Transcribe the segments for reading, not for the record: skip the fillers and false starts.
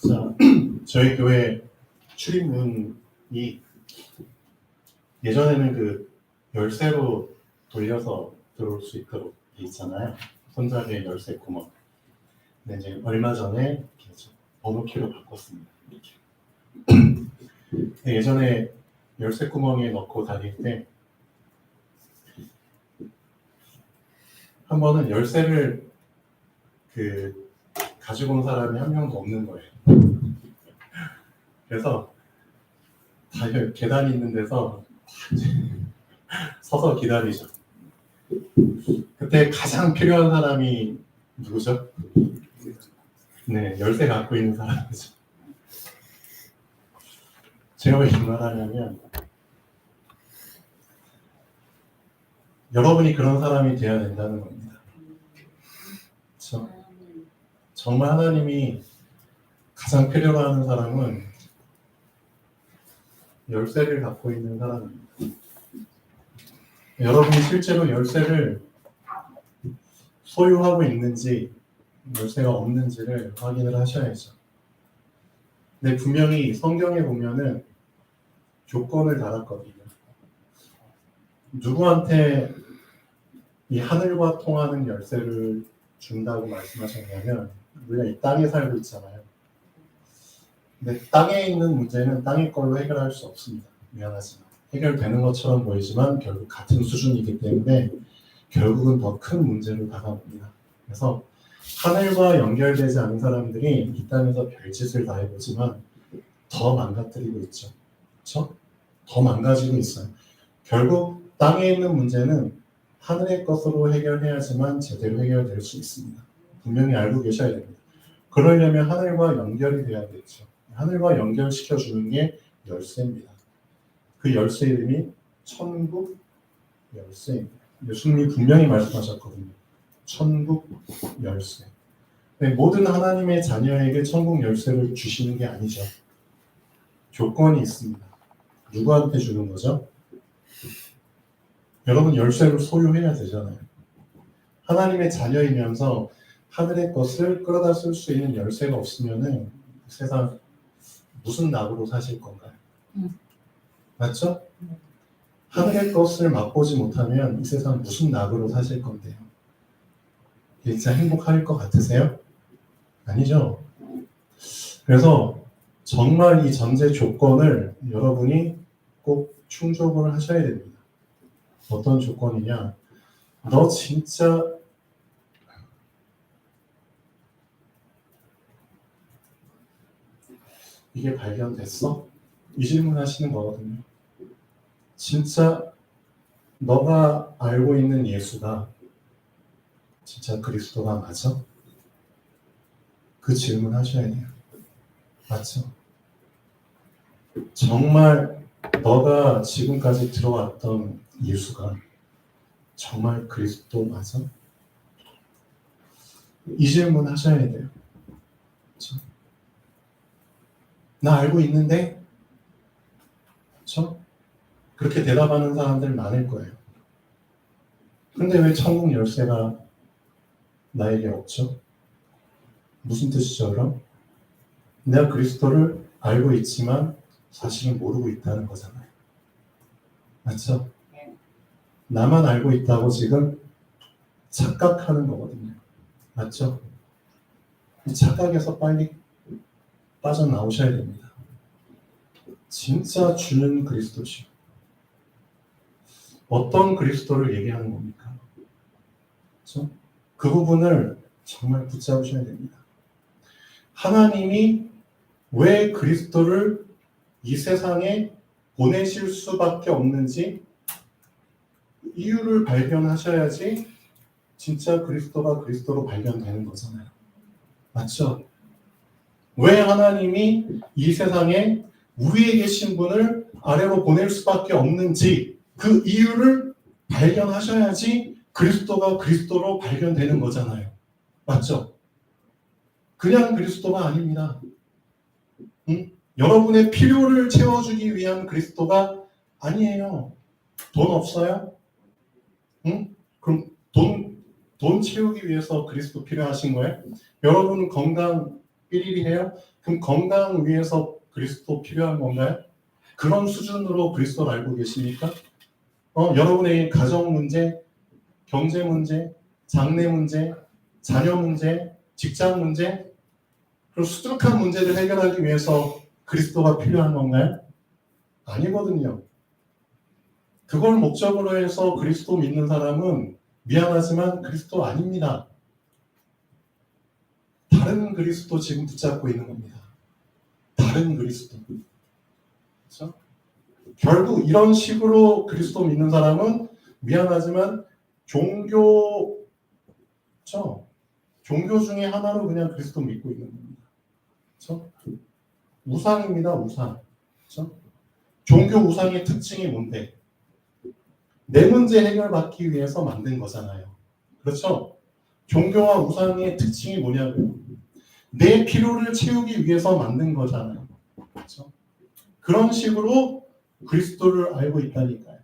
자, 저희 교회 출입문이 예전에는 그 열쇠로 돌려서 들어올 수 있도록 돼 있잖아요. 손잡이의 열쇠 구멍. 근데 이제 얼마 전에 번호키로 바꿨습니다. 이렇게. 예전에 열쇠 구멍에 넣고 다닐 때 한 번은 열쇠를 가지고 온 사람이 한 명도 없는 거예요. 그래서 다 계단이 있는 데서 서서 기다리죠. 그때 가장 필요한 사람이 누구죠? 네, 열쇠 갖고 있는 사람이죠. 제가 왜 이 말하냐면 여러분이 그런 사람이 돼야 된다는 겁니다. 그렇죠? 정말 하나님이 가장 필요로 하는 사람은 열쇠를 갖고 있는 사람입니다. 여러분이 실제로 열쇠를 소유하고 있는지 열쇠가 없는지를 확인을 하셔야죠. 근데 분명히 성경에 보면은 조건을 달았거든요. 누구한테 이 하늘과 통하는 열쇠를 준다고 말씀하셨냐면 우리가 이 땅에 살고 있잖아요. 근데 땅에 있는 문제는 땅의 걸로 해결할 수 없습니다. 미안하지만 해결되는 것처럼 보이지만 결국 같은 수준이기 때문에 결국은 더 큰 문제로 다가옵니다. 그래서 하늘과 연결되지 않은 사람들이 이 땅에서 별짓을 다 해보지만 더 망가뜨리고 있죠. 그렇죠? 더 망가지고 있어요. 결국 땅에 있는 문제는 하늘의 것으로 해결해야지만 제대로 해결될 수 있습니다. 분명히 알고 계셔야 됩니다. 그러려면 하늘과 연결이 돼야겠죠. 하늘과 연결시켜주는 게 열쇠입니다. 그 열쇠 이름이 천국 열쇠입니다. 예수님이 분명히 말씀하셨거든요. 천국 열쇠. 모든 하나님의 자녀에게 천국 열쇠를 주시는 게 아니죠. 조건이 있습니다. 누구한테 주는 거죠? 여러분 열쇠를 소유해야 되잖아요. 하나님의 자녀이면서 하늘의 것을 끌어다 쓸 수 있는 열쇠가 없으면은 세상 무슨 낙으로 사실 건가요? 맞죠? 하늘의 것을 맛보지 못하면 이 세상 무슨 낙으로 사실 건데요? 진짜 행복할 것 같으세요? 아니죠? 그래서 정말 이 전제 조건을 여러분이 꼭 충족을 하셔야 됩니다. 어떤 조건이냐? 너 진짜 이게 발견됐어? 이 질문 하시는 거거든요. 진짜 너가 알고 있는 예수가 진짜 그리스도가 맞아? 그 질문 하셔야 돼요. 맞죠? 정말 너가 지금까지 들어왔던 예수가 정말 그리스도 맞아? 이 질문 하셔야 돼요. 그렇죠? 나 알고 있는데? 그렇죠? 그렇게 대답하는 사람들 많을 거예요. 근데 왜 천국 열쇠가 나에게 없죠? 무슨 뜻이죠, 그럼? 내가 그리스도를 알고 있지만 사실은 모르고 있다는 거잖아요. 맞죠? 나만 알고 있다고 지금 착각하는 거거든요. 맞죠? 이 착각에서 빨리 빠져나오셔야 됩니다. 진짜 주는 그리스도시요. 어떤 그리스도를 얘기하는 겁니까? 그렇죠? 그 부분을 정말 붙잡으셔야 됩니다. 하나님이 왜 그리스도를 이 세상에 보내실 수밖에 없는지 이유를 발견하셔야지 진짜 그리스도가 그리스도로 발견되는 거잖아요. 맞죠? 왜 하나님이 이 세상에 위에 계신 분을 아래로 보낼 수밖에 없는지 그 이유를 발견하셔야지 그리스도가 그리스도로 발견되는 거잖아요. 맞죠? 그냥 그리스도가 아닙니다. 여러분의 필요를 채워주기 위한 그리스도가 아니에요. 돈 없어요? 응? 그럼 돈 채우기 위해서 그리스도 필요하신 거예요? 여러분은 건강 1일이에요? 그럼 건강 위해서 그리스도 필요한 건가요? 그런 수준으로 그리스도를 알고 계십니까? 여러분의 가정 문제, 경제 문제, 장래 문제, 자녀 문제, 직장 문제, 그런 수두룩한 문제를 해결하기 위해서 그리스도가 필요한 건가요? 아니거든요. 그걸 목적으로 해서 그리스도 믿는 사람은 미안하지만 그리스도 아닙니다. 다른 그리스도 지금 붙잡고 있는 겁니다. 다른 그리스도. 그렇죠? 결국 이런 식으로 그리스도 믿는 사람은 미안하지만 종교 중에 하나로 그냥 그리스도 믿고 있는 겁니다. 그렇죠? 우상입니다. 우상. 그렇죠? 종교 우상의 특징이 뭔데? 내 문제 해결받기 위해서 만든 거잖아요. 그렇죠? 종교와 우상의 특징이 뭐냐고요? 내 필요를 채우기 위해서 만든 거잖아요. 그렇죠? 그런 식으로 그리스도를 알고 있다니까요.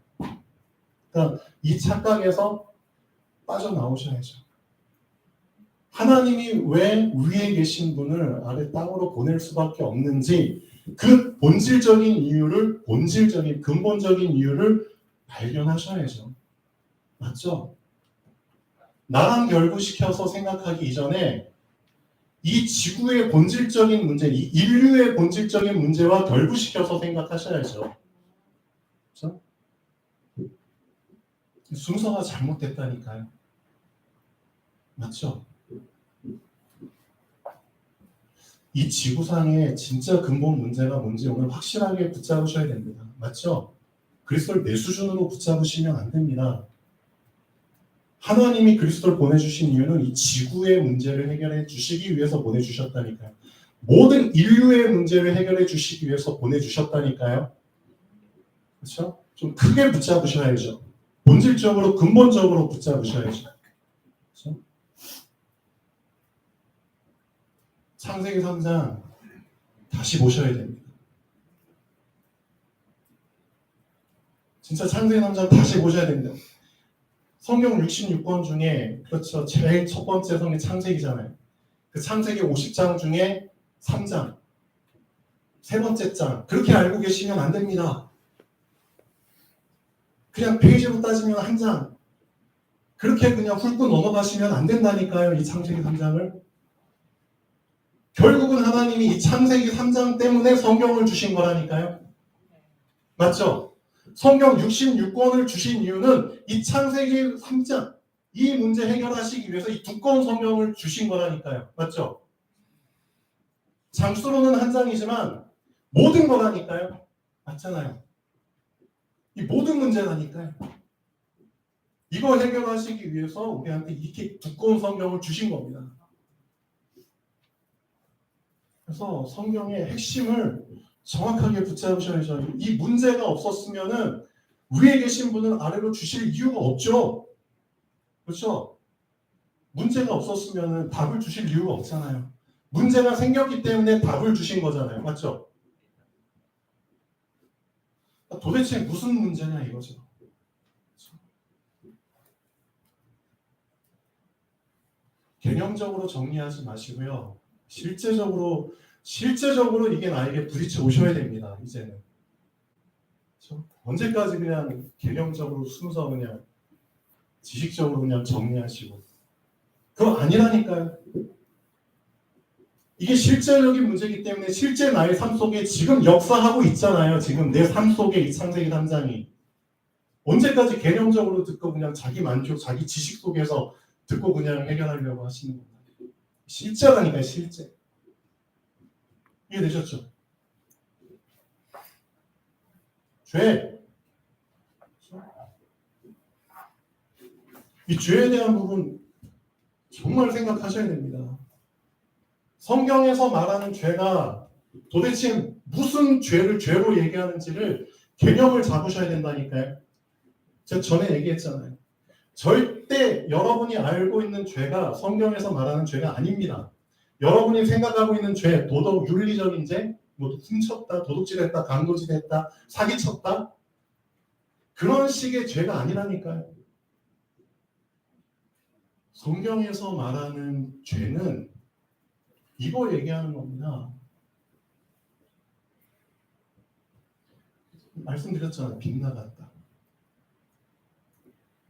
그러니까 이 착각에서 빠져나오셔야죠. 하나님이 왜 위에 계신 분을 아래 땅으로 보낼 수밖에 없는지 그 근본적인 이유를 발견하셔야죠. 맞죠? 나랑 결부시켜서 생각하기 이전에 이 지구의 본질적인 문제, 이 인류의 본질적인 문제와 결부시켜서 생각하셔야죠. 그렇죠? 순서가 잘못됐다니까요. 맞죠? 이 지구상의 진짜 근본 문제가 뭔지 오늘 확실하게 붙잡으셔야 됩니다. 맞죠? 그리스도를 내 수준으로 붙잡으시면 안 됩니다. 하나님이 그리스도를 보내주신 이유는 이 지구의 문제를 해결해 주시기 위해서 보내주셨다니까요. 모든 인류의 문제를 해결해 주시기 위해서 보내주셨다니까요. 그렇죠? 좀 크게 붙잡으셔야죠. 본질적으로 근본적으로 붙잡으셔야죠. 그렇죠? 창세기 3장 다시 보셔야 됩니다. 진짜 창세기 3장 다시 보셔야 됩니다. 성경 66권 중에 그렇죠. 제일 첫 번째 성경 창세기잖아요. 그 창세기 50장 중에 3장, 세 번째 장. 그렇게 알고 계시면 안 됩니다. 그냥 페이지로 따지면 한 장. 그렇게 그냥 훑고 넘어가시면 안 된다니까요. 이 창세기 3장을. 결국은 하나님이 이 창세기 3장 때문에 성경을 주신 거라니까요. 맞죠? 성경 66권을 주신 이유는 이 창세기 3장, 이 문제 해결하시기 위해서 이 두꺼운 성경을 주신 거라니까요. 맞죠? 장수로는 한 장이지만 모든 거라니까요. 맞잖아요. 이 모든 문제라니까요. 이거 해결하시기 위해서 우리한테 이렇게 두꺼운 성경을 주신 겁니다. 그래서 성경의 핵심을 정확하게 붙잡으셔야죠. 이 문제가 없었으면은 위에 계신 분은 아래로 주실 이유가 없죠. 그렇죠? 문제가 없었으면은 답을 주실 이유가 없잖아요. 문제가 생겼기 때문에 답을 주신 거잖아요. 맞죠? 도대체 무슨 문제냐 이거죠. 그렇죠? 개념적으로 정리하지 마시고요. 실제적으로 이게 나에게 부딪혀 오셔야 됩니다. 이제는. 그렇죠? 언제까지 그냥 개념적으로 순서 그냥 지식적으로 그냥 정리하시고 그거 아니라니까요. 이게 실제적인 문제이기 때문에 실제 나의 삶 속에 지금 역사하고 있잖아요. 지금 내 삶 속에 이 창세기 3장이 언제까지 개념적으로 듣고 그냥 자기 만족, 자기 지식 속에서 듣고 그냥 해결하려고 하시는 건가요? 실제라니까요. 실제. 이해되셨죠? 죄. 이 죄에 대한 부분 정말 생각하셔야 됩니다. 성경에서 말하는 죄가 도대체 무슨 죄를 죄로 얘기하는지를 개념을 잡으셔야 된다니까요. 제가 전에 얘기했잖아요. 절대 여러분이 알고 있는 죄가 성경에서 말하는 죄가 아닙니다. 여러분이 생각하고 있는 죄, 도덕, 윤리적인 죄, 뭐 훔쳤다, 도둑질했다, 강도질했다, 사기쳤다 그런 식의 죄가 아니라니까요. 성경에서 말하는 죄는 이거 얘기하는 겁니다. 말씀드렸잖아요. 빗나갔다.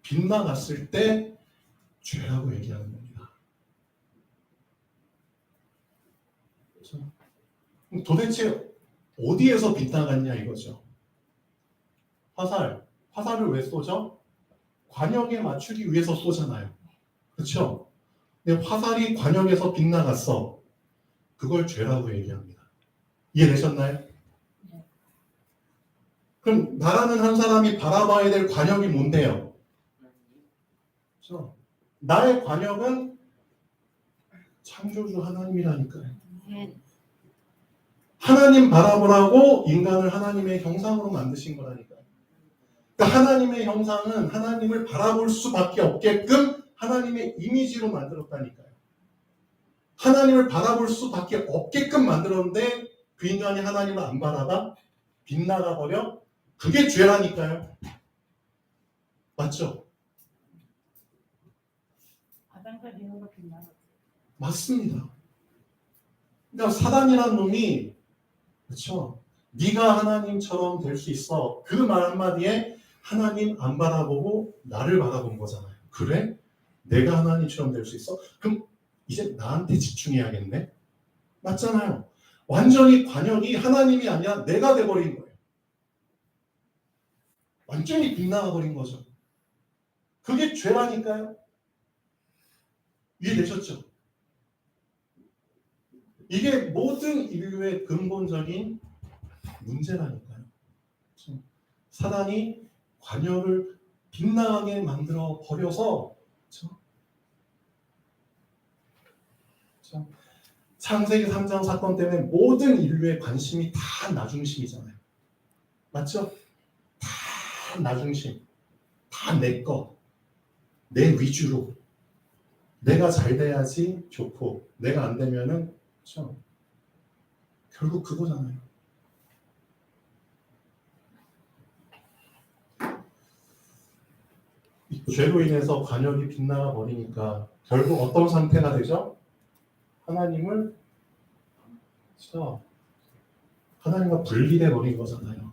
빗나갔을 때 죄라고 얘기하는 겁니다. 그렇죠? 도대체 어디에서 빗나갔냐 이거죠. 화살을 왜 쏘죠? 관역에 맞추기 위해서 쏘잖아요. 그렇죠? 근데 화살이 관역에서 빗나갔어. 그걸 죄라고 얘기합니다. 이해되셨나요? 그럼 나라는 한 사람이 바라봐야 될 관역이 뭔데요? 그렇죠? 나의 관역은 창조주 하나님이라니까요. 하나님 바라보라고 인간을 하나님의 형상으로 만드신 거라니까요. 그러니까 하나님의 형상은 하나님을 바라볼 수밖에 없게끔 하나님의 이미지로 만들었다니까요. 하나님을 바라볼 수밖에 없게끔 만들었는데 그 인간이 하나님을 안 바라봐 빗나가 버려. 그게 죄라니까요. 맞죠? 아담까지 이런 거 빗나가. 맞습니다. 그러니까 사단이란 놈이 그렇죠. 네가 하나님처럼 될 수 있어. 그 말 한마디에 하나님 안 바라보고 나를 바라본 거잖아요. 그래? 내가 하나님처럼 될 수 있어? 그럼 이제 나한테 집중해야겠네? 맞잖아요. 완전히 관역이 하나님이 아니라 내가 돼버린 거예요. 완전히 빗나가버린 거죠. 그게 죄라니까요. 이해되셨죠? 이게 모든 인류의 근본적인 문제라니까요. 사단이 관역을 빗나가게 만들어 버려서 창세기 3장 사건 때문에 모든 인류의 관심이 다 나 중심이잖아요. 맞죠? 다 나 중심. 다 내 거. 내 위주로. 내가 잘 돼야지 좋고 내가 안 되면은 그렇죠? 결국 그거잖아요. 죄로 인해서 관역이 빗나가 버리니까 결국 어떤 상태가 되죠? 하나님을 그렇죠? 하나님과 분리돼 버린 거잖아요.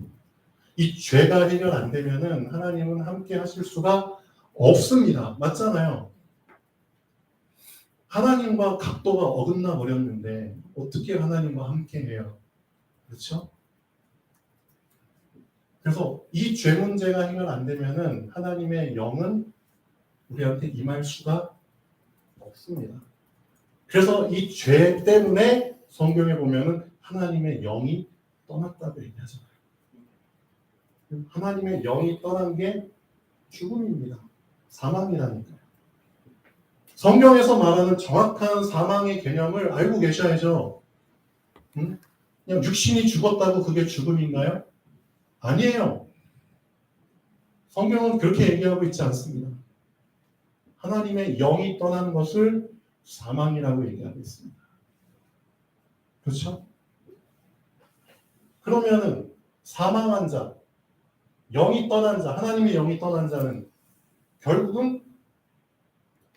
이 죄가 해결 안 되면은 하나님은 함께 하실 수가 없습니다. 맞잖아요. 하나님과 각도가 어긋나 버렸는데 어떻게 하나님과 함께 해요? 그렇죠? 그래서 이 죄 문제가 해결 안 되면은 하나님의 영은 우리한테 임할 수가 없습니다. 그래서 이 죄 때문에 성경에 보면은 하나님의 영이 떠났다고 얘기하잖아요. 하나님의 영이 떠난 게 죽음입니다. 사망이라니까요. 성경에서 말하는 정확한 사망의 개념을 알고 계셔야죠. 그냥 육신이 죽었다고 그게 죽음인가요? 아니에요. 성경은 그렇게 얘기하고 있지 않습니다. 하나님의 영이 떠난 것을 사망이라고 얘기하고 있습니다. 그렇죠? 그러면은 사망한 자, 영이 떠난 자, 하나님의 영이 떠난 자는 결국은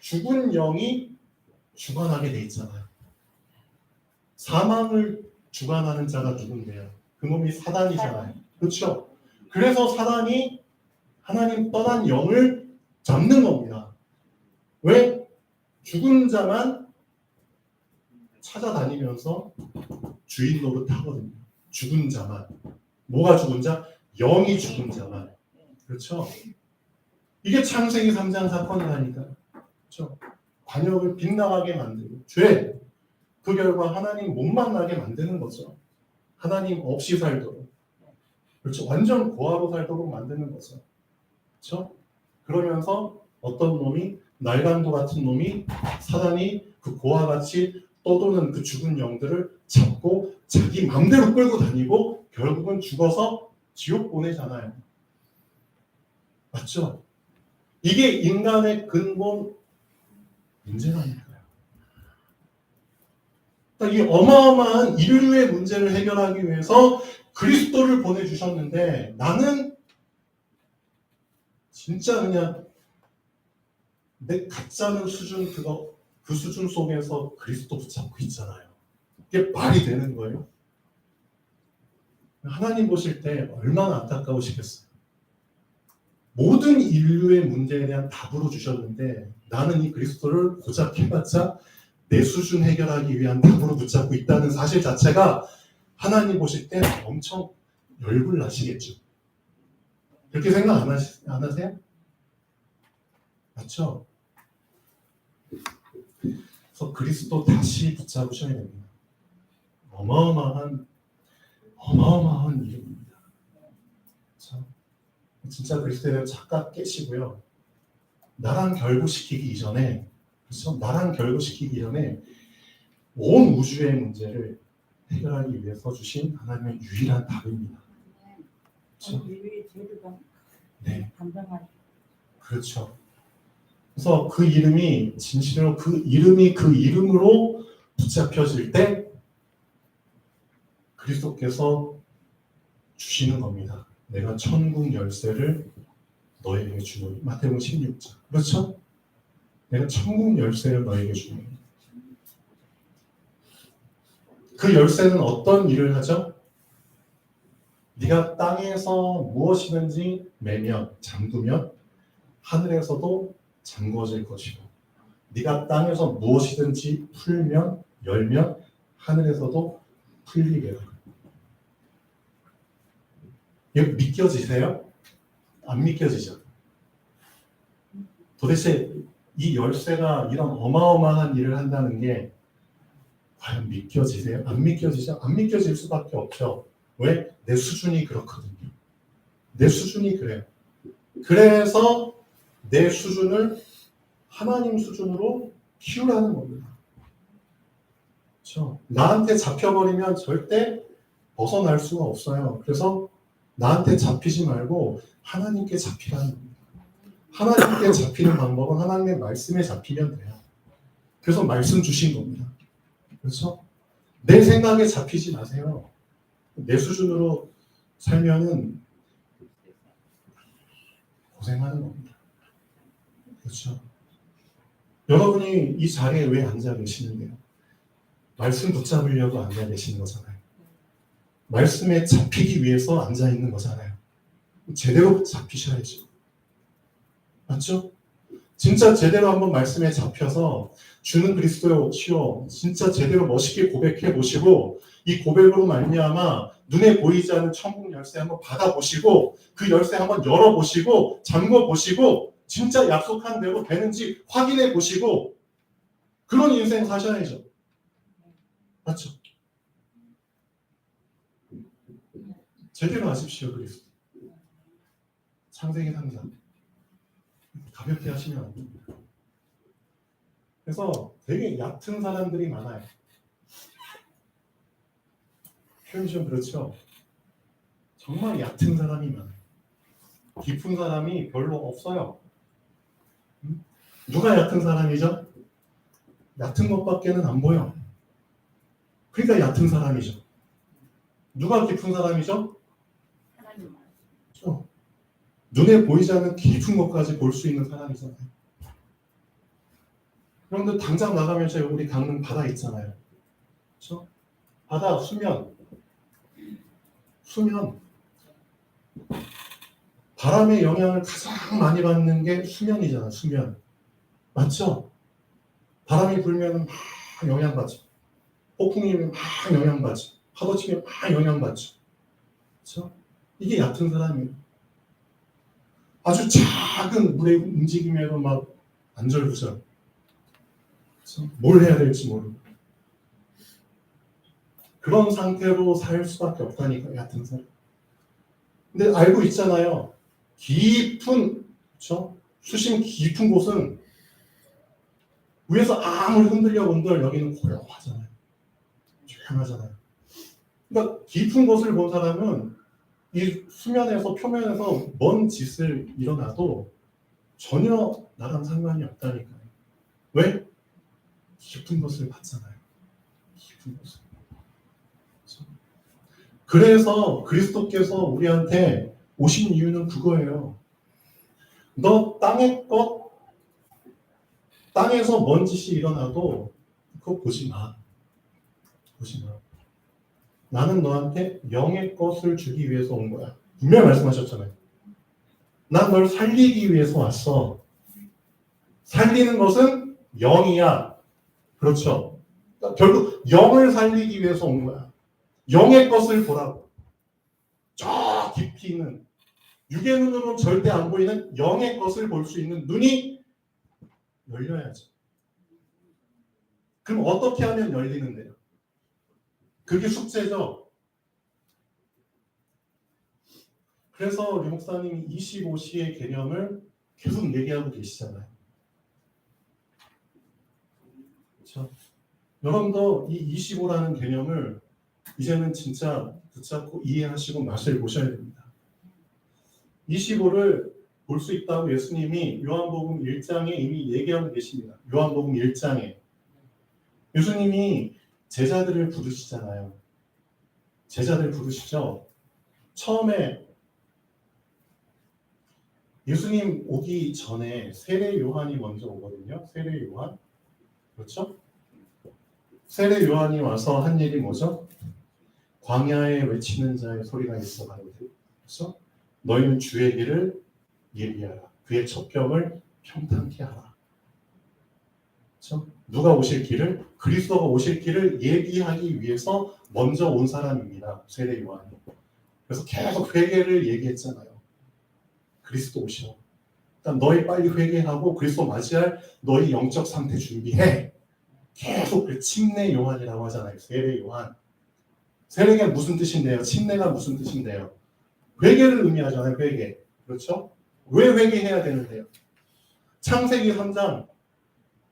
죽은 영이 주관하게 돼 있잖아요. 사망을 주관하는 자가 누군데요? 그 놈이 사단이잖아요. 그렇죠? 그래서 사단이 하나님 떠난 영을 잡는 겁니다. 왜? 죽은 자만 찾아다니면서 주인 노릇하거든요. 죽은 자만. 뭐가 죽은 자? 영이 죽은 자만. 그렇죠? 이게 창세기 3장 사건이라니까요. 그렇죠? 관역을 빗나가게 만들고 죄. 그 결과 하나님 못 만나게 만드는 거죠. 하나님 없이 살도록. 그렇죠? 완전 고아로 살도록 만드는 거죠. 그렇죠? 그러면서 어떤 놈이 날강도 같은 놈이 사단이 그 고아같이 떠도는 그 죽은 영들을 잡고 자기 맘대로 끌고 다니고 결국은 죽어서 지옥 보내잖아요. 맞죠? 이게 인간의 근본 문제라니까요. 그러니까 이 어마어마한 인류의 문제를 해결하기 위해서 그리스도를 보내주셨는데 나는 진짜 그냥 내 가짜는 수준 그 수준 속에서 그리스도 붙잡고 있잖아요. 이게 말이 되는 거예요? 하나님 보실 때 얼마나 안타까우시겠어요. 모든 인류의 문제에 대한 답으로 주셨는데 나는 이 그리스도를 고작 해봤자 내 수준 해결하기 위한 답으로 붙잡고 있다는 사실 자체가 하나님 보실 때 엄청 열불 나시겠죠. 그렇게 생각 안 하세요? 맞죠? 그래서 그리스도 다시 붙잡으셔야 됩니다. 어마어마한 일입니다. 그렇죠? 진짜 그리스도에 대한 착각 깨시고요. 나랑 결부시키기 이전에, 그렇죠? 나랑 결부시키기 전에 온 우주의 문제를 해결하기 위해서 주신 하나님의 유일한 답입니다. 그렇죠? 우리 제도가 네, 감당할 그렇죠. 그래서 그 이름이 진실로 그 이름으로 붙잡혀질 때 그리스도께서 주시는 겁니다. 내가 천국 열쇠를 너에게 주노니. 마태복음 16장. 그렇죠? 내가 천국 열쇠를 너에게 주노니. 그 열쇠는 어떤 일을 하죠? 네가 땅에서 무엇이든지 매면, 잠그면 하늘에서도 잠궈질 것이고 네가 땅에서 무엇이든지 풀면, 열면 하늘에서도 풀리게 될 거예요. 이거 믿겨지세요? 안 믿겨지죠? 도대체 이 열쇠가 이런 어마어마한 일을 한다는 게 과연 믿겨지세요? 안 믿겨지죠? 안 믿겨질 수밖에 없죠. 왜? 내 수준이 그렇거든요. 내 수준이 그래요. 그래서 내 수준을 하나님 수준으로 키우라는 겁니다. 그렇죠? 나한테 잡혀버리면 절대 벗어날 수가 없어요. 그래서 나한테 잡히지 말고 하나님께 잡히라는 겁니다. 하나님께 잡히는 방법은 하나님의 말씀에 잡히면 돼요. 그래서 말씀 주신 겁니다. 그렇죠? 내 생각에 잡히지 마세요. 내 수준으로 살면은 고생하는 겁니다. 그렇죠? 여러분이 이 자리에 왜 앉아 계시는데요? 말씀 붙잡으려고 앉아 계시는 거잖아요. 말씀에 잡히기 위해서 앉아 있는 거잖아요. 제대로 잡히셔야죠. 맞죠? 진짜 제대로 한번 말씀에 잡혀서 주는 그리스도시요 진짜 제대로 멋있게 고백해 보시고 이 고백으로 말미암아 눈에 보이지 않는 천국 열쇠 한번 받아보시고 그 열쇠 한번 열어보시고 잠궈보시고 진짜 약속한 대로 되는지 확인해 보시고 그런 인생 사셔야죠. 맞죠? 제대로 하십시오. 그리스도. 창세기 3장 가볍게 하시면 안 됩니다. 그래서 되게 얕은 사람들이 많아요. 표현이 좀 그렇죠? 정말 얕은 사람이 많아요. 깊은 사람이 별로 없어요. 누가 얕은 사람이죠? 얕은 것밖에는 안 보여. 그러니까 얕은 사람이죠. 누가 깊은 사람이죠? 하나님 그렇죠? 눈에 보이지 않는 깊은 것까지 볼 수 있는 사람이잖아요. 그런데 당장 나가면 우리 강릉 바다 있잖아요. 그렇죠? 바다 수면 바람의 영향을 가장 많이 받는 게 수면이잖아. 수면 맞죠? 바람이 불면 막 영향받죠. 폭풍이면 막 영향받죠. 파도 치면 막 영향받죠. 그렇죠? 이게 얕은 사람이에요. 아주 작은 물의 움직임에도 막 안절부절. 그렇죠? 뭘 해야 될지 모르고 그런 상태로 살 수밖에 없다니까 얕은 사람. 근데 알고 있잖아요. 깊은 그렇죠? 수심 깊은 곳은 위에서 아무리 흔들려 본들 여기는 고요하잖아요. 조용하잖아요. 그러니까 깊은 곳을 본 사람은 이 수면에서 표면에서 뭔 짓을 일어나도 전혀 나랑 상관이 없다니까요. 왜? 깊은 곳을 봤잖아요. 깊은 곳을. 그래서 그리스도께서 우리한테 오신 이유는 그거예요. 너 땅의 것 땅에서 뭔 짓이 일어나도 그거 보지 마. 보지 마. 나는 너한테 영의 것을 주기 위해서 온 거야. 분명히 말씀하셨잖아요. 난 널 살리기 위해서 왔어. 살리는 것은 영이야. 그렇죠. 그러니까 결국 영을 살리기 위해서 온 거야. 영의 것을 보라고. 저 깊이 있는 육의 눈으로는 절대 안 보이는 영의 것을 볼 수 있는 눈이 열려야죠. 그럼 어떻게 하면 열리는데요? 그게 숙제죠. 그래서 우리 목사님이 25시의 개념을 계속 얘기하고 계시잖아요. 그렇죠? 여러분도 이 25라는 개념을 이제는 진짜 붙잡고 이해하시고 맛을 보셔야 됩니다. 25를 볼 수 있다고 예수님이 요한복음 1장에 이미 얘기하고 계십니다. 요한복음 1장에 예수님이 제자들을 부르시잖아요. 제자들 부르시죠. 처음에 예수님 오기 전에 세례 요한이 먼저 오거든요. 세례 요한. 그렇죠? 세례 요한이 와서 한 일이 뭐죠? 광야에 외치는 자의 소리가 있어 가로되. 그렇죠? 너희는 주의 길을 예비하라. 그의 첩경을 평탄케 하라. 그렇죠? 누가 오실 길을? 그리스도가 오실 길을 예비하기 위해서 먼저 온 사람입니다. 세례 요한이. 그래서 계속 회개를 얘기했잖아요. 그리스도 오시오. 일단 너희 빨리 회개하고 그리스도 맞이할 너희 영적 상태 준비해. 계속 그 침례 요한이라고 하잖아요. 세례 요한. 세례가 무슨 뜻인데요? 침례가 무슨 뜻인데요? 회개를 의미하잖아요. 회개. 그렇죠? 왜 회개해야 되는데요? 창세기 3장.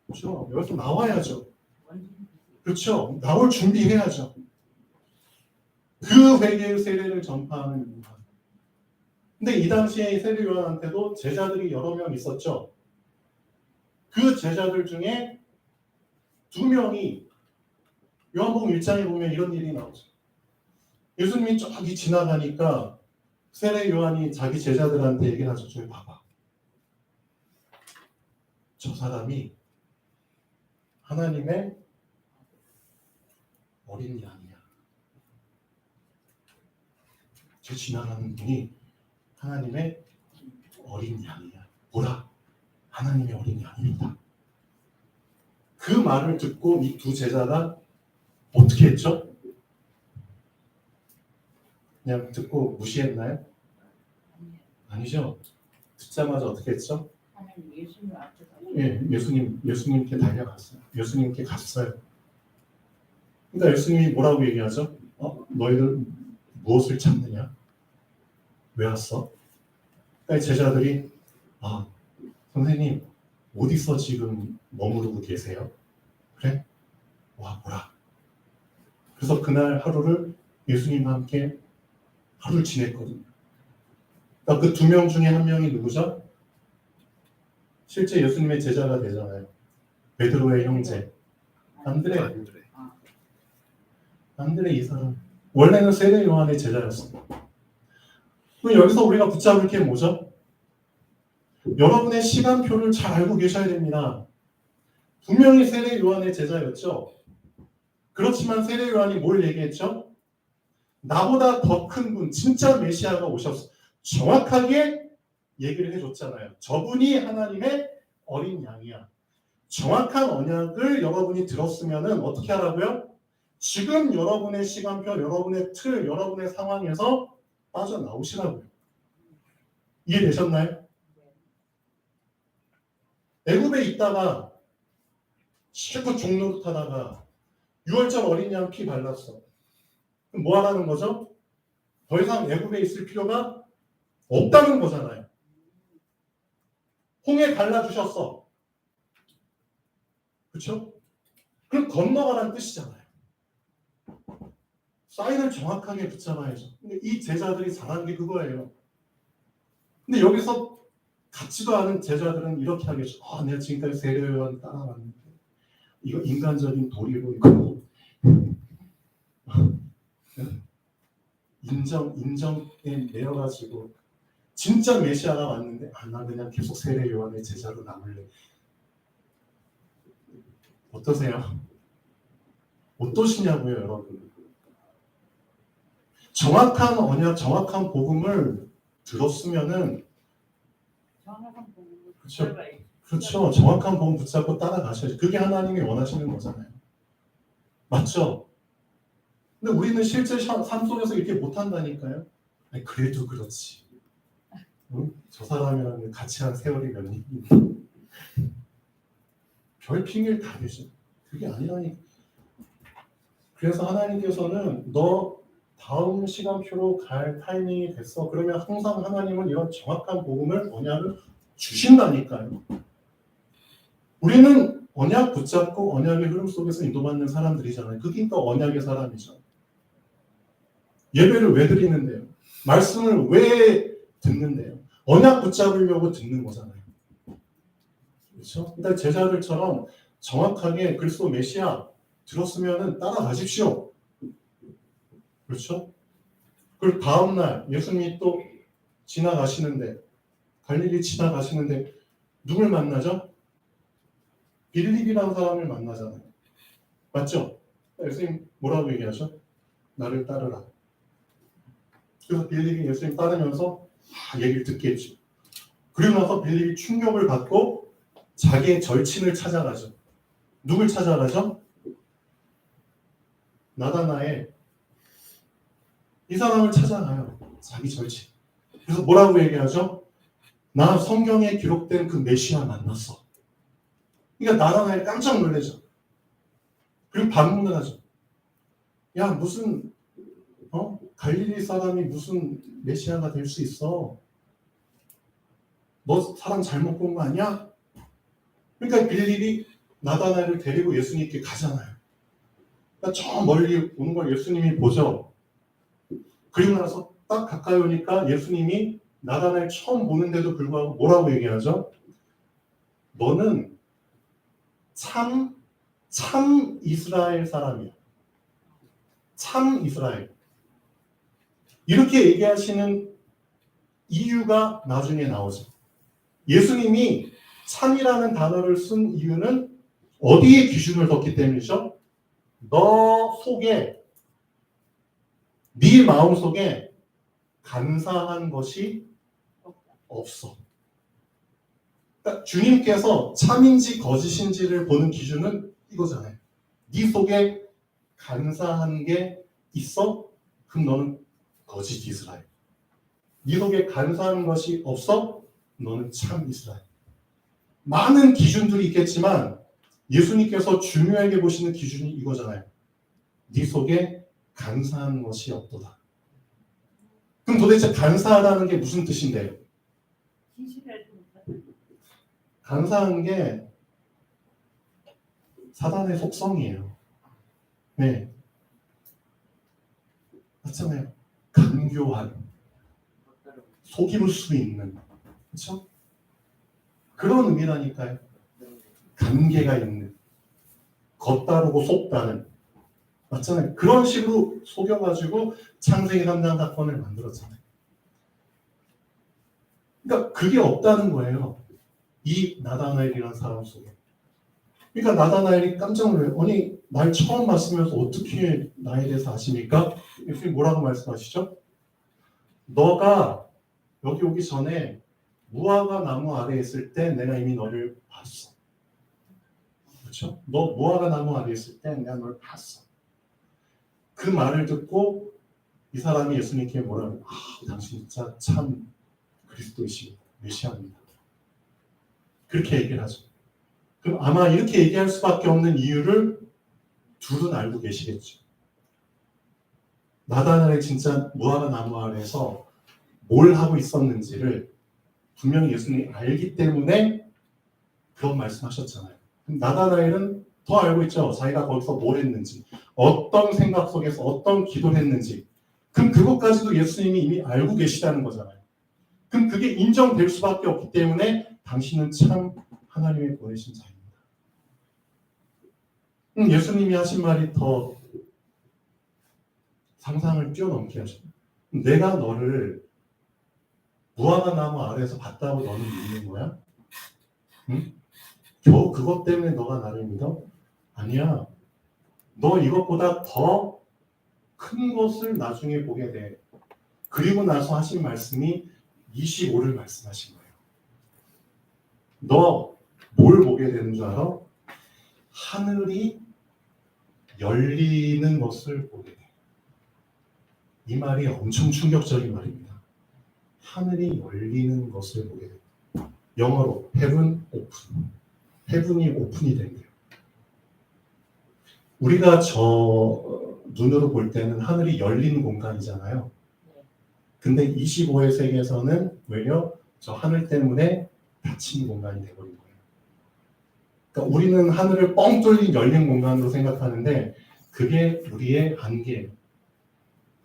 그렇죠? 여기서 나와야죠. 그렇죠? 나올 준비해야죠. 그 회개의 세례를 전파하는 요한. 근데 이 당시에 세례 요한한테도 제자들이 여러 명 있었죠. 그 제자들 중에 2명이 요한복음 1장에 보면 이런 일이 나오죠. 예수님이 저기 지나가니까 세례 요한이 자기 제자들한테 얘기를 하죠. 저기 봐봐. 저 사람이 하나님의 어린 양이야. 저 지나가는 분이 하나님의 어린 양이야. 보라. 하나님의 어린 양입니다. 그 말을 듣고 이 2 제자가 어떻게 했죠? 그냥 듣고 무시했나요? 아니죠. 듣자마자 어떻게 했죠? 하나님 예수님 앞에서 예, 예수님께 달려갔어요. 예수님께 갔어요. 그러니까 예수님이 뭐라고 얘기하죠? 너희들 무엇을 찾느냐? 왜 왔어? 그러니까 제자들이 선생님 어디서 지금 머무르고 계세요? 그래? 와 보라. 그래서 그날 하루를 예수님과 함께 하루를 지냈거든요. 그러니까 그 2명 중에 한 명이 누구죠? 실제 예수님의 제자가 되잖아요. 베드로의 형제 안드레. 안드레 이 사람 원래는 세례 요한의 제자였습니다. 그럼 여기서 우리가 붙잡을 게 뭐죠? 여러분의 시간표를 잘 알고 계셔야 됩니다. 분명히 세례 요한의 제자였죠. 그렇지만 세례 요한이 뭘 얘기했죠? 나보다 더 큰 분, 진짜 메시아가 오셨어. 정확하게 얘기를 해줬잖아요. 저분이 하나님의 어린 양이야. 정확한 언약을 여러분이 들었으면 어떻게 하라고요? 지금 여러분의 시간표, 여러분의 틀, 여러분의 상황에서 빠져나오시라고요. 이해되셨나요? 애굽에 있다가 실컷 종로를 타다가 6월절 어린 양 피 발랐어. 그럼 뭐 하라는 거죠? 더 이상 애굽에 있을 필요가 없다는 거잖아요. 홍해 갈라주셨어. 그렇죠? 그럼 건너가라는 뜻이잖아요. 사인을 정확하게 붙잡아야죠. 근데 이 제자들이 잘한 게 그거예요. 근데 여기서 같지도 않은 제자들은 이렇게 하겠죠. 내가 지금까지 세례 요한 따라왔는데 이거 인간적인 도리로 이거 인정에 내려가지고 진짜 메시아가 왔는데 나 그냥 계속 세례 요한의 제자로 남을래. 어떠세요? 어떠시냐고요, 여러분? 정확한 언약, 정확한 복음을 들었으면은 정확한 부분을 그렇죠. 붙잡아야지. 그렇죠. 정확한 복음 붙잡고 따라가셔야죠. 그게 하나님이 원하시는 거잖아요. 맞죠? 근데 우리는 실제 삶 속에서 이렇게 못한다니까요. 아니, 그래도 그렇지. 응? 저 사람이랑 같이 한 세월이 몇 년인데. 별 핑계를 다 대죠. 그게 아니라니까. 그래서 하나님께서는 너 다음 시간표로 갈 타이밍이 됐어. 그러면 항상 하나님은 이런 정확한 복음을, 언약을 주신다니까요. 우리는 언약 붙잡고 언약의 흐름 속에서 인도받는 사람들이잖아요. 그게 또 언약의 사람이죠. 예배를 왜 드리는데요? 말씀을 왜 듣는데요? 언약 붙잡으려고 듣는 거잖아요. 그렇죠? 그러니까 제자들처럼 정확하게 그리스도 메시아 들었으면 따라가십시오. 그렇죠? 그리고 다음날 예수님이 또 지나가시는데, 갈릴리 지나가시는데 누굴 만나죠? 빌립이라는 사람을 만나잖아요. 맞죠? 예수님 뭐라고 얘기하죠? 나를 따르라. 그래서 빌립이 예수님 따르면서 얘기를 듣겠죠. 그리고 나서 빌립이 충격을 받고 자기의 절친을 찾아가죠. 누굴 찾아가죠? 나다나엘. 이 사람을 찾아가요. 자기 절친. 그래서 뭐라고 얘기하죠? 나 성경에 기록된 그 메시아 만났어. 그러니까 나다나엘 깜짝 놀라죠. 그리고 반문을 하죠. 야, 무슨 갈릴리 사람이 무슨 메시아가 될 수 있어? 너 사람 잘못 본 거 아니야? 그러니까 빌립이 나다나엘을 데리고 예수님께 가잖아요. 그러니까 저 멀리 오는 걸 예수님이 보죠. 그리고 나서 딱 가까이 오니까 예수님이 나다나엘 처음 보는데도 불구하고 뭐라고 얘기하죠? 너는 참 이스라엘 사람이야. 참 이스라엘. 이렇게 얘기하시는 이유가 나중에 나오죠. 예수님이 참이라는 단어를 쓴 이유는 어디에 기준을 뒀기 때문이죠? 너 속에, 네 마음 속에 간사한 것이 없어. 그러니까 주님께서 참인지 거짓인지를 보는 기준은 이거잖아요. 네 속에 간사한 게 있어? 그럼 너는 거짓 이스라엘. 네 속에 간사한 것이 없어? 너는 참 이스라엘. 많은 기준들이 있겠지만 예수님께서 중요하게 보시는 기준이 이거잖아요. 네 속에 간사한 것이 없도다. 그럼 도대체 간사하다는 게 무슨 뜻인데요? 진실하지 못하는. 간사한 게 사단의 속성이에요. 네. 맞잖아요. 간교한, 속임을 수 있는, 그렇죠? 그런 의미라니까요. 관계가 있는, 겉다르고 속다른, 맞잖아요. 그런 식으로 속여가지고 창세기 3장 사건을 만들었잖아요. 그러니까 그게 없다는 거예요. 이 나다나엘이라는 사람 속에. 그러니까 나다나엘이 깜짝 놀라요. 아니, 날 처음 봤으면서 어떻게 나에 대해서 아십니까? 예수님 뭐라고 말씀하시죠? 너가 여기 오기 전에 무화과 나무 아래에 있을 때 내가 이미 너를 봤어. 그렇죠? 너 무화과 나무 아래에 있을 때 내가 널 봤어. 그 말을 듣고 이 사람이 예수님께 뭐라고? 당신 진짜 참 그리스도이시고 메시아입니다. 그렇게 얘기를 하죠. 그럼 아마 이렇게 얘기할 수밖에 없는 이유를 둘은 알고 계시겠죠. 나다나엘이 진짜 무화과 나무 아래에서 뭘 하고 있었는지를 분명히 예수님이 알기 때문에 그런 말씀하셨잖아요. 나다나엘은 더 알고 있죠. 자기가 거기서 뭘 했는지, 어떤 생각 속에서 어떤 기도를 했는지. 그럼 그것까지도 예수님이 이미 알고 계시다는 거잖아요. 그럼 그게 인정될 수밖에 없기 때문에 당신은 참 하나님의 보내신 자입니다. 예수님이 하신 말이 더 상상을 뛰어넘게 하죠. 내가 너를 무화과 나무 아래에서 봤다고 너는 믿는 거야? 응? 겨우 그것 때문에 너가 나를 믿어? 아니야. 너 이것보다 더 큰 것을 나중에 보게 돼. 그리고 나서 하신 말씀이 25를 말씀하신 거예요. 너 뭘 보게 되는 줄 알아? 하늘이 열리는 것을 보게 돼. 이 말이 엄청 충격적인 말입니다. 하늘이 열리는 것을 보게 돼. 영어로 heaven open. heaven이 오픈이 된대요. 우리가 저 눈으로 볼 때는 하늘이 열린 공간이잖아요. 근데 25의 세계에서는 외려 저 하늘 때문에 닫힌 공간이 되어버린 거예요. 그러니까 우리는 하늘을 뻥 뚫린 열린 공간으로 생각하는데 그게 우리의 한계예요.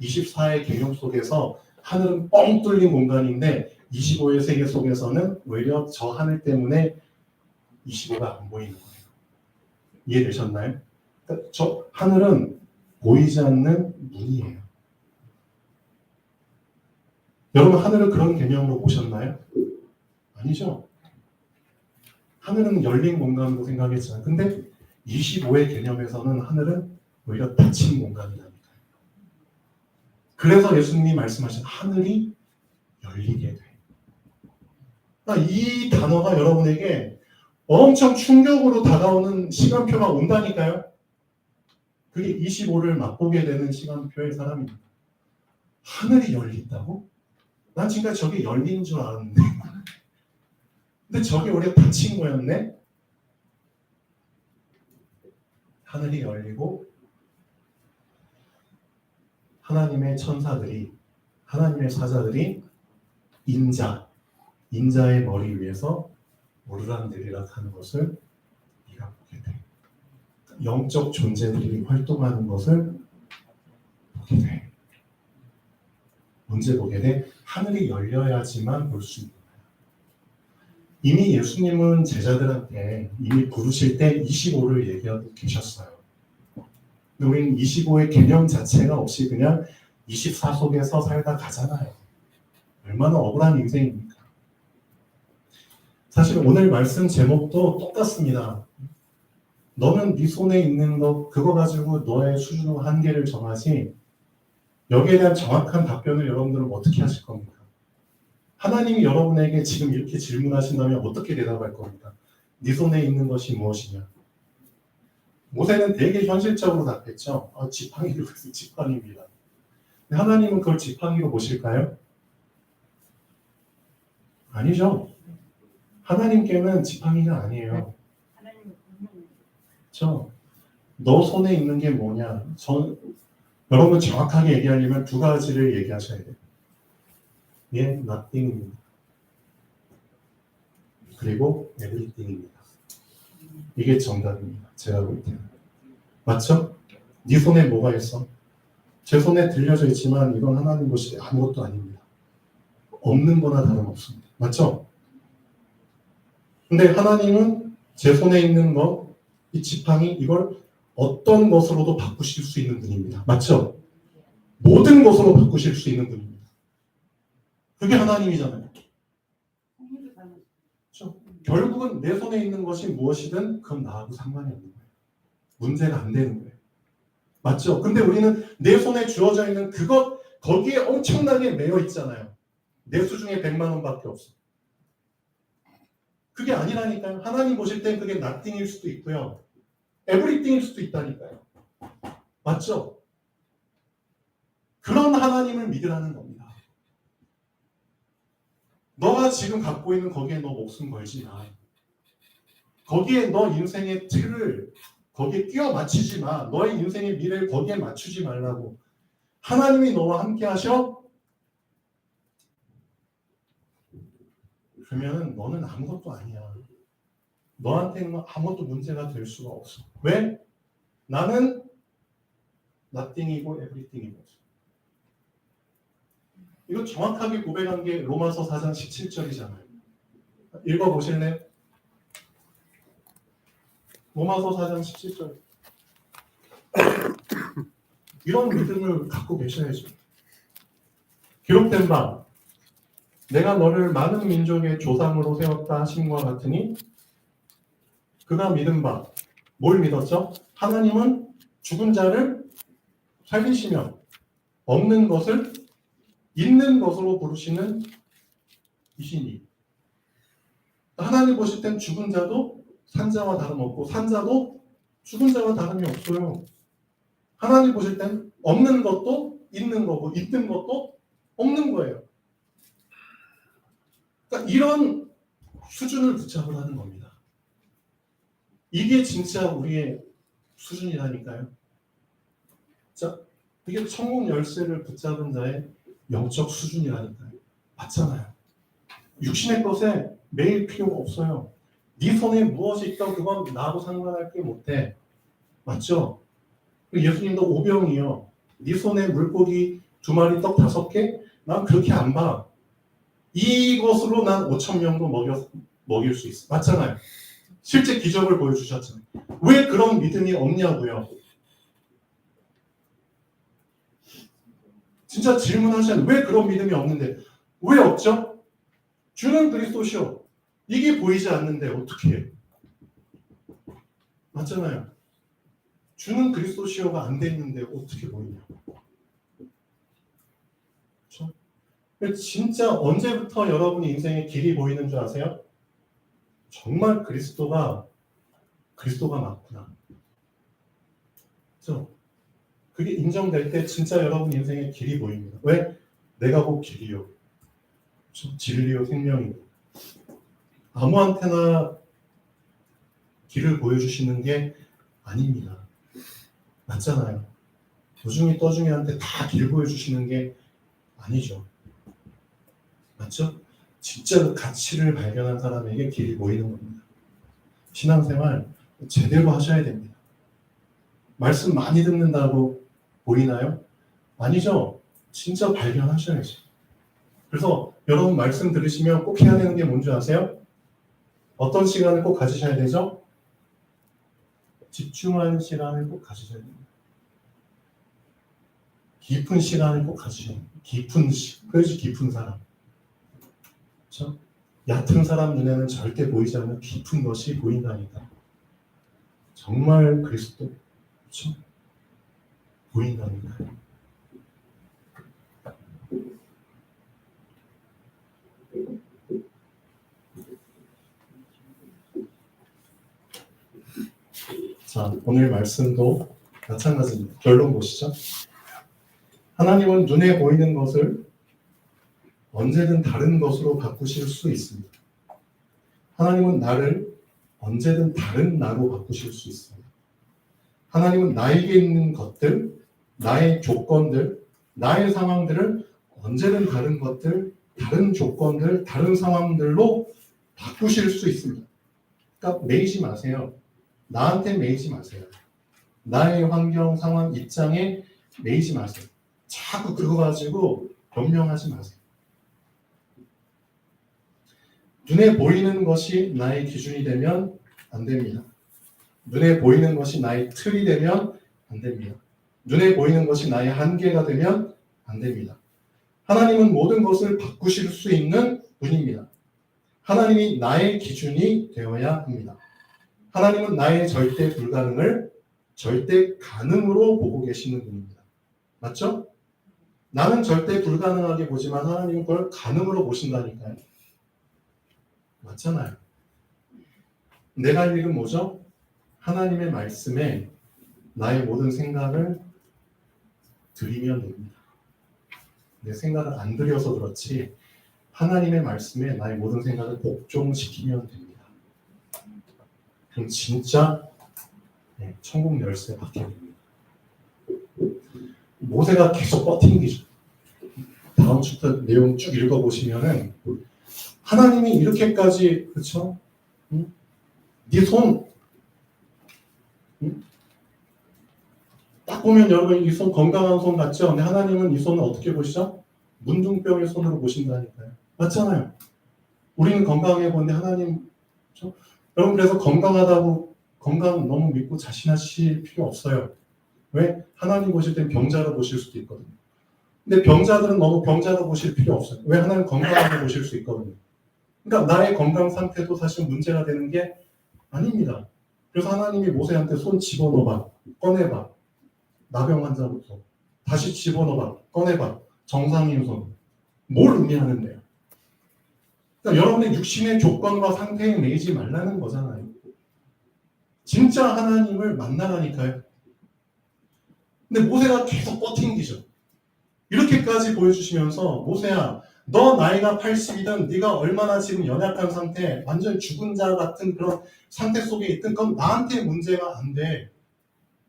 24의 개념 속에서 하늘은 뻥 뚫린 공간인데 25의 세계 속에서는 오히려 저 하늘 때문에 25가 안 보이는 거예요. 이해되셨나요? 그러니까 저 하늘은 보이지 않는 문이에요. 여러분 하늘을 그런 개념으로 보셨나요? 아니죠. 하늘은 열린 공간으로 생각했잖아요. 근데 25의 개념에서는 하늘은 오히려 닫힌 공간이라니까요. 그래서 예수님이 말씀하신 하늘이 열리게 돼. 그러니까 이 단어가 여러분에게 엄청 충격으로 다가오는 시간표가 온다니까요. 그게 25를 맛보게 되는 시간표의 사람입니다. 하늘이 열린다고? 난 지금까지 저게 열린 줄 알았는데 근데 저게 오히려 닫힌 거였네? 하늘이 열리고 하나님의 천사들이 하나님의 사자들이 인자의 머리 위에서 오르락내리락 하는 것을 네가 보게 돼. 영적 존재들이 활동하는 것을 보게 돼. 언제 보게 돼? 하늘이 열려야지만 볼 수 있는 거야. 이미 예수님은 제자들한테 이미 부르실 때 25를 얘기하고 계셨어요. 근데 우리는 25의 개념 자체가 없이 그냥 24 속에서 살다 가잖아요. 얼마나 억울한 인생입니까? 사실 오늘 말씀 제목도 똑같습니다. 너는 네 손에 있는 거 그거 가지고 너의 수준과 한계를 정하지 여기에 대한 정확한 답변을 여러분들은 어떻게 하실 겁니까? 하나님이 여러분에게 지금 이렇게 질문하신다면 어떻게 대답할 겁니까? 네 손에 있는 것이 무엇이냐? 모세는 되게 현실적으로 답했죠. 지팡이로 해서 지팡이입니다. 근데 하나님은 그걸 지팡이로 보실까요? 아니죠. 하나님께는 지팡이가 아니에요. 그렇죠? 너 손에 있는 게 뭐냐? 여러분 정확하게 얘기하려면 두 가지를 얘기하셔야 돼요. 예, nothing입니다. 그리고 everything입니다. 이게 정답입니다. 제가 볼 때는. 맞죠? 네 손에 뭐가 있어? 제 손에 들려져 있지만 이건 하나님 보시기에 아무것도 아닙니다. 없는 거나 다름없습니다. 맞죠? 근데 하나님은 제 손에 있는 것, 이 지팡이, 이걸 어떤 것으로도 바꾸실 수 있는 분입니다. 맞죠? 모든 것으로 바꾸실 수 있는 분입니다. 그게 하나님이잖아요. 그렇죠? 결국은 내 손에 있는 것이 무엇이든 그건 나하고 상관이 없는 거예요. 문제가 안 되는 거예요. 맞죠? 근데 우리는 내 손에 주어져 있는 그것, 거기에 엄청나게 매여 있잖아요. 내 수중에 100만 원밖에 없어. 그게 아니라니까요. 하나님 보실 땐 그게 nothing일 수도 있고요. everything일 수도 있다니까요. 맞죠? 그런 하나님을 믿으라는 겁니다. 너가 지금 갖고 있는 거기에 너 목숨 걸지 마. 거기에 너 인생의 틀을 거기에 끼워 맞추지 마. 너의 인생의 미래를 거기에 맞추지 말라고. 하나님이 너와 함께 하셔? 그러면 너는 아무것도 아니야. 너한테는 아무것도 문제가 될 수가 없어. 왜? 나는 nothing이고 everything이고. 이거 정확하게 고백한 게 로마서 4장 17절이잖아요. 읽어보실래요? 로마서 4장 17절. 이런 믿음을 갖고 계셔야죠. 기록된 바 내가 너를 많은 민족의 조상으로 세웠다 하심과 같으니 그가 믿은 바 뭘 믿었죠? 하나님은 죽은 자를 살리시며 없는 것을 있는 것으로 부르시는 이신이. 하나님 보실 땐 죽은 자도 산자와 다름없고 산자도 죽은 자와 다름이 없어요. 하나님 보실 땐 없는 것도 있는 거고 있는 것도 없는 거예요. 그러니까 이런 수준을 붙잡으라는 겁니다. 이게 진짜 우리의 수준이라니까요. 자, 이게 천국 열쇠를 붙잡은 자의 영적 수준이라니까요. 맞잖아요. 육신의 것에 매일 필요가 없어요. 네 손에 무엇이 있던 그건 나하고 상관할 게 못해. 맞죠? 예수님도 오병이요. 네 손에 물고기 2마리 떡 5개? 난 그렇게 안 봐. 이것으로 난 5,000명도 먹일 수 있어. 맞잖아요. 실제 기적을 보여주셨잖아요. 왜 그런 믿음이 없냐고요. 진짜 질문하셔야 돼요. 왜 그런 믿음이 없는데? 왜 없죠? 주는 그리스도시요. 이게 보이지 않는데 어떻게 해요? 맞잖아요. 주는 그리스도시요가 안 돼 있는데 어떻게 보이냐고. 그렇죠? 진짜 언제부터 여러분이 인생의 길이 보이는 줄 아세요? 정말 그리스도가 맞구나. 그렇죠? 그게 인정될 때 진짜 여러분 인생의 길이 보입니다. 왜? 내가 곧 길이요. 진리요 생명이고. 아무한테나 길을 보여주시는 게 아닙니다. 맞잖아요. 도중이 떠중이한테 다 길 보여주시는 게 아니죠. 맞죠? 진짜 그 가치를 발견한 사람에게 길이 보이는 겁니다. 신앙생활 제대로 하셔야 됩니다. 말씀 많이 듣는다고 보이나요? 아니죠. 진짜 발견하셔야지. 그래서 여러분 말씀 들으시면 꼭 해야 되는 게 뭔지 아세요? 어떤 시간을 꼭 가지셔야 되죠? 집중하는 시간을 꼭 가지셔야 됩니다. 깊은 시간을 꼭 가지셔야 됩니다. 그래야지 깊은 사람. 그렇죠? 얕은 사람 눈에는 절대 보이지 않는 깊은 것이 보인다니까. 정말 그리스도, 그렇죠? 보인다니까요. 자, 오늘 말씀도 마찬가지입니다. 결론 보시죠. 하나님은 눈에 보이는 것을 언제든 다른 것으로 바꾸실 수 있습니다. 하나님은 나를 언제든 다른 나로 바꾸실 수 있습니다. 하나님은 나에게 있는 것들, 나의 조건들, 나의 상황들을 언제든 다른 것들, 다른 조건들, 다른 상황들로 바꾸실 수 있습니다. 그러니까 매이지 마세요. 나한테 매이지 마세요. 나의 환경, 상황, 입장에 매이지 마세요. 자꾸 그거 가지고 변명하지 마세요. 눈에 보이는 것이 나의 기준이 되면 안 됩니다. 눈에 보이는 것이 나의 틀이 되면 안 됩니다. 눈에 보이는 것이 나의 한계가 되면 안 됩니다. 하나님은 모든 것을 바꾸실 수 있는 분입니다. 하나님이 나의 기준이 되어야 합니다. 하나님은 나의 절대 불가능을 절대 가능으로 보고 계시는 분입니다. 맞죠? 나는 절대 불가능하게 보지만 하나님은 그걸 가능으로 보신다니까요. 맞잖아요. 내가 할 일은 뭐죠? 하나님의 말씀에 나의 모든 생각을 드리면 됩니다. 내 생각을 안 드려서 그렇지 하나님의 말씀에 나의 모든 생각을 복종시키면 됩니다. 그럼 진짜 천국 열쇠 받게 됩니다. 모세가 계속 버팅기죠. 다음 주부터 내용 쭉 읽어보시면은 하나님이 이렇게까지 그렇죠? 네 손 딱 보면 여러분 이 손 건강한 손 같죠? 근데 하나님은 이 손을 어떻게 보시죠? 문둥병의 손으로 보신다니까요. 맞잖아요. 우리는 건강해 보는데 하나님 그렇죠? 여러분 그래서 건강하다고 건강 너무 믿고 자신하실 필요 없어요. 왜? 하나님 보실 땐 병자로 보실 수도 있거든요. 근데 병자들은 너무 병자로 보실 필요 없어요. 왜? 하나님 건강하게 보실 수 있거든요. 그러니까 나의 건강 상태도 사실 문제가 되는 게 아닙니다. 그래서 하나님이 모세한테 손 집어넣어봐, 꺼내봐. 나병 환자부터 다시 집어넣어봐, 꺼내봐. 정상인 손. 뭘 의미하는데요? 그러니까 여러분의 육신의 조건과 상태에 매이지 말라는 거잖아요. 진짜 하나님을 만나라니까요. 근데 모세가 계속 버팅기죠. 이렇게까지 보여주시면서 모세야, 너 나이가 80이든 네가 얼마나 지금 연약한 상태, 완전 죽은 자 같은 그런 상태 속에 있든 그건 나한테 문제가 안 돼.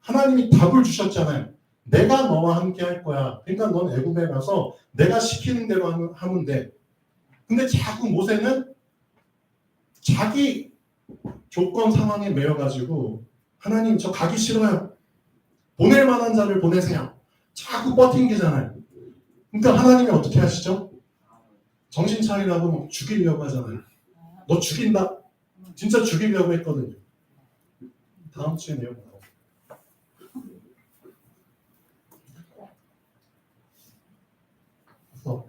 하나님이 답을 주셨잖아요. 내가 너와 함께 할 거야. 그러니까 넌 애굽에 가서 내가 시키는 대로 하면 돼. 근데 자꾸 모세는 자기 조건 상황에 매여가지고 하나님 저 가기 싫어요. 보낼 만한 자를 보내세요. 자꾸 버팅기잖아요. 그러니까 하나님이 어떻게 하시죠? 정신 차리라고 막 죽이려고 하잖아요. 너 죽인다? 진짜 죽이려고 했거든요. 다음 주에 내용 나오고. 그래서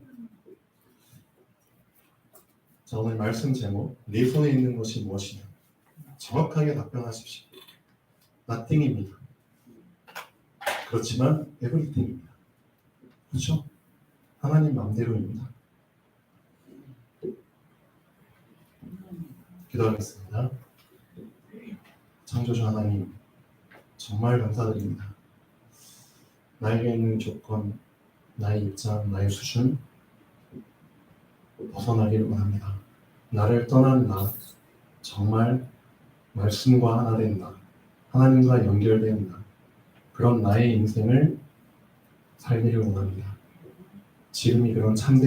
자, 오늘 말씀 제목, 네 손에 있는 것이 무엇이냐? 정확하게 답변하십시오. nothing입니다. 그렇지만 everything입니다. 그렇죠? 하나님 마음대로입니다. 기도하겠습니다. 창조주 하나님, 정말 감사드립니다. 나에게 있는 조건, 나의 입장, 나의 수준 벗어나기를 원합니다. 나를 떠난 나, 정말 말씀과 하나 된 나, 하나님과 연결된 나, 그런 나의 인생을 살기를 원합니다. 지금이 그런 참된